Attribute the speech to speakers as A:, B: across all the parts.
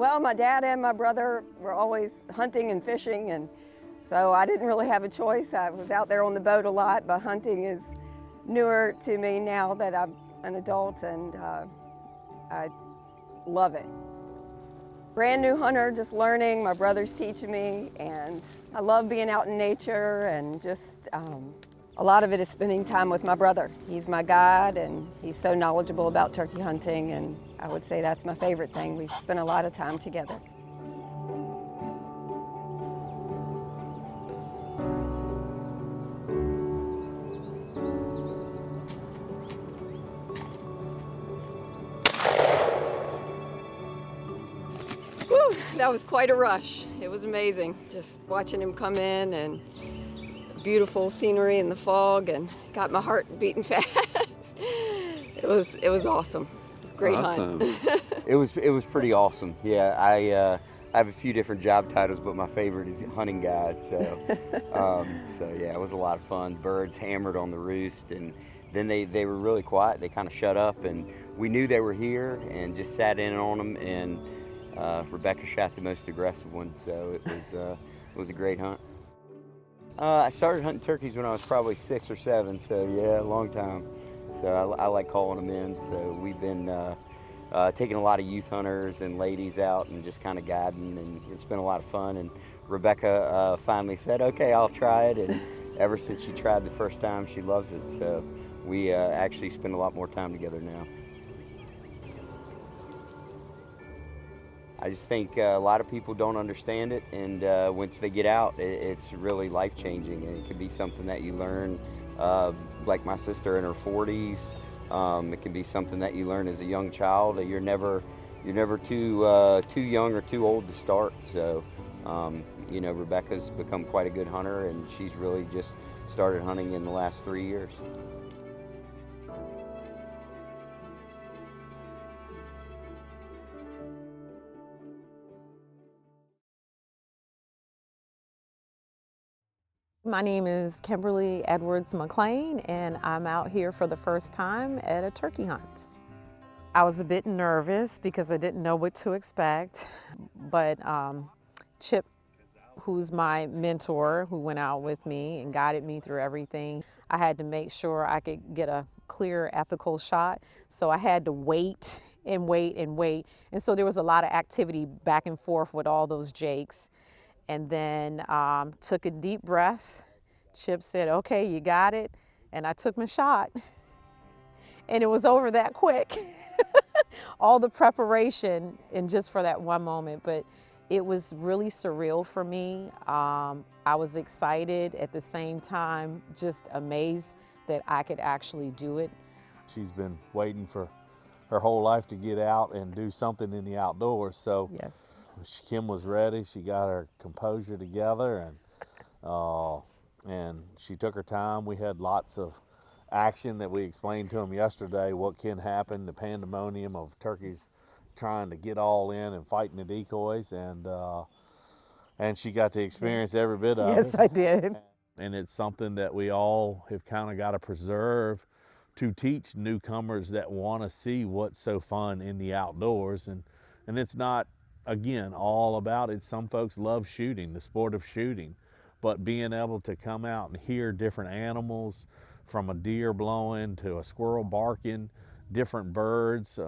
A: Well, my dad and my brother were always hunting and fishing, and so I didn't really have a choice. I was out there on the boat a lot, but hunting is newer to me now that I'm an adult, and I love it. Brand new hunter, just learning. My brother's teaching me, and I love being out in nature, and just a lot of it is spending time with my brother. He's my guide, and he's so knowledgeable about turkey hunting, and I would say that's my favorite thing. We've spent a lot of time together. Whew, that was quite a rush. It was amazing, just watching him come in, and the beautiful scenery and the fog, and got my heart beating fast. It was awesome. Great hunt.
B: It was pretty awesome. Yeah, I have a few different job titles, but my favorite is hunting guide. So, so yeah, it was a lot of fun. Birds hammered on the roost, and then they were really quiet. They kind of shut up, and we knew they were here, and just sat in on them. And Rebecca shot the most aggressive one, so it was a great hunt. I started hunting turkeys when I was probably 6 or 7, so yeah, a long time. So I like calling them in. So we've been taking a lot of youth hunters and ladies out and just kind of guiding, and it's been a lot of fun. And Rebecca finally said, okay, I'll try it. And ever since she tried the first time, she loves it. So we actually spend a lot more time together now. I just think a lot of people don't understand it, and once they get out, it's really life-changing, and it can be something that you learn, like my sister in her 40s. It can be something that you learn as a young child. You're never too young or too old to start. So, you know, Rebecca's become quite a good hunter, and she's really just started hunting in the last 3 years.
C: My name is Kimberly Edwards McLean, and I'm out here for the first time at a turkey hunt. I was a bit nervous because I didn't know what to expect, but Chip, who's my mentor, who went out with me and guided me through everything, I had to make sure I could get a clear, ethical shot. So I had to wait and wait and wait. And so there was a lot of activity back and forth with all those jakes. And then took a deep breath. Chip said, okay, you got it. And I took my shot. And it was over that quick. All the preparation and just for that one moment. But it was really surreal for me. I was excited at the same time, just amazed that I could actually do it.
D: She's been waiting for her whole life to get out and do something in the outdoors. So
C: yes.
D: Kim was ready. She got her composure together, and she took her time. We had lots of action that we explained to them yesterday, what can happen, the pandemonium of turkeys trying to get all in and fighting the decoys, and she got to experience every bit of it.
C: Yes, I did.
D: And it's something that we all have kind of got to preserve to teach newcomers that want to see what's so fun in the outdoors. And it's not, again, all about it. Some folks love shooting, the sport of shooting, but being able to come out and hear different animals, from a deer blowing to a squirrel barking, different birds,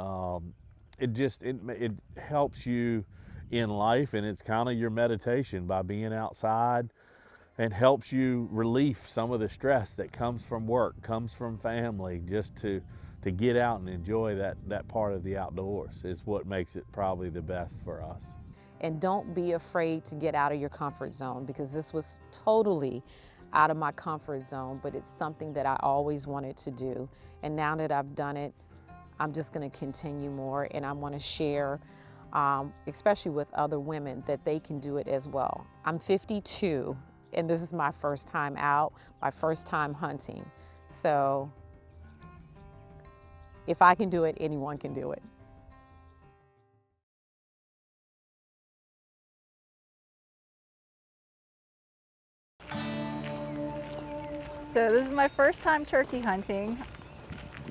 D: it helps you in life, and it's kind of your meditation by being outside, and helps you relieve some of the stress that comes from work, comes from family. Just to get out and enjoy that part of the outdoors is what makes it probably the best for us.
C: And don't be afraid to get out of your comfort zone, because this was totally out of my comfort zone, but it's something that I always wanted to do. And now that I've done it, I'm just gonna continue more, and I wanna share, especially with other women, that they can do it as well. I'm 52, and this is my first time out, my first time hunting. So if I can do it, anyone can do it.
E: So this is my first time turkey hunting.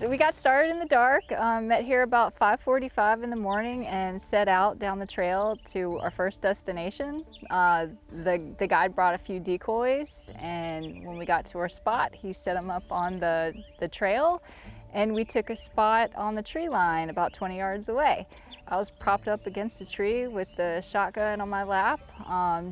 E: So we got started in the dark, met here about 5:45 in the morning and set out down the trail to our first destination. The guide brought a few decoys, and when we got to our spot, he set them up on the trail, and we took a spot on the tree line about 20 yards away. I was propped up against a tree with the shotgun on my lap,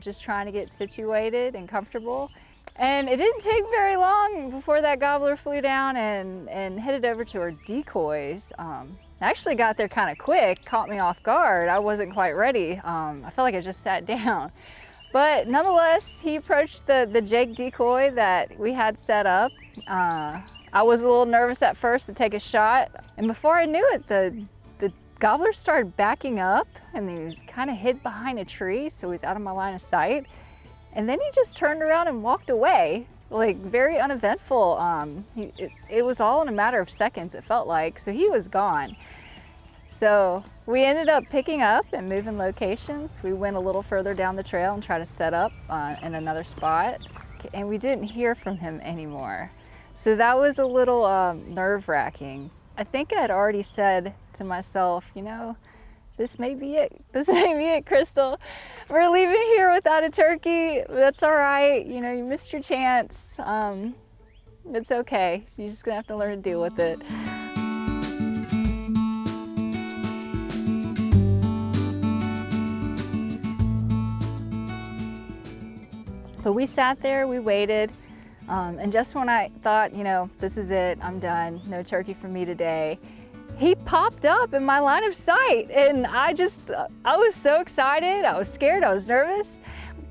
E: just trying to get situated and comfortable. And it didn't take very long before that gobbler flew down and headed over to our decoys. I actually got there kind of quick, caught me off guard. I wasn't quite ready. I felt like I just sat down. But nonetheless, he approached the Jake decoy that we had set up. I was a little nervous at first to take a shot. And before I knew it, the gobbler started backing up, and he was kind of hid behind a tree, so he was out of my line of sight. And then he just turned around and walked away, like very uneventful. It was all in a matter of seconds, it felt like, so he was gone. So we ended up picking up and moving locations. We went a little further down the trail and tried to set up in another spot, and we didn't hear from him anymore. So that was a little nerve-wracking. I think I had already said to myself, you know, this may be it. This may be it, Crystal. We're leaving here without a turkey. That's all right. You know, you missed your chance. It's okay. You're just gonna have to learn to deal with it. But we sat there, we waited, and just when I thought, you know, this is it, I'm done, no turkey for me today, he popped up in my line of sight, and I was so excited. I was scared, I was nervous,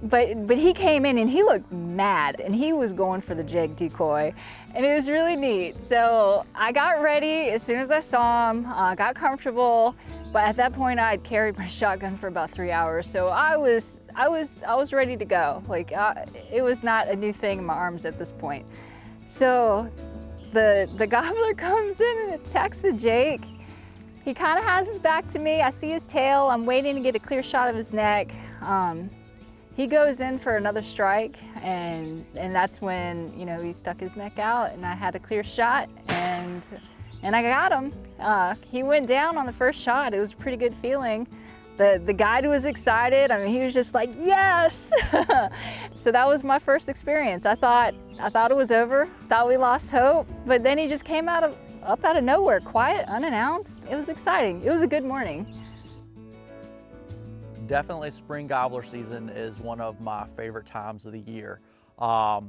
E: but he came in and he looked mad, and he was going for the Jake decoy, and it was really neat. So I got ready as soon as I saw him, got comfortable, but at that point I had carried my shotgun for about 3 hours, so I was ready to go. Like it was not a new thing in my arms at this point. So the gobbler comes in and attacks the Jake. He kind of has his back to me. I see his tail. I'm waiting to get a clear shot of his neck. He goes in for another strike, and that's when, you know, he stuck his neck out, and I had a clear shot, and I got him. He went down on the first shot. It was a pretty good feeling. The guide was excited. I mean, he was just like, yes! So that was my first experience. I thought it was over, thought we lost hope, but then he just came up out of nowhere, quiet, unannounced. It was exciting. It was a good morning.
F: Definitely spring gobbler season is one of my favorite times of the year. I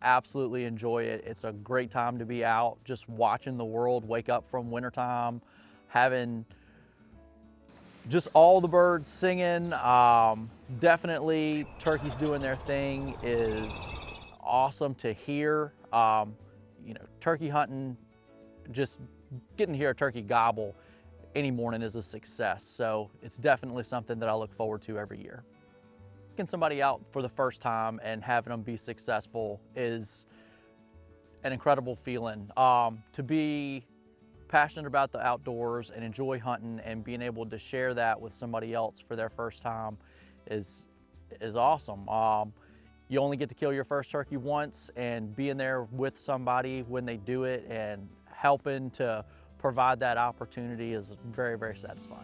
F: absolutely enjoy it. It's a great time to be out, just watching the world wake up from wintertime, having just all the birds singing. Definitely turkeys doing their thing is awesome to hear. You know, turkey hunting, just getting to hear a turkey gobble any morning is a success. So it's definitely something that I look forward to every year. Taking somebody out for the first time and having them be successful is an incredible feeling. To be passionate about the outdoors and enjoy hunting and being able to share that with somebody else for their first time is awesome. You only get to kill your first turkey once, and being there with somebody when they do it and helping to provide that opportunity is very, very satisfying.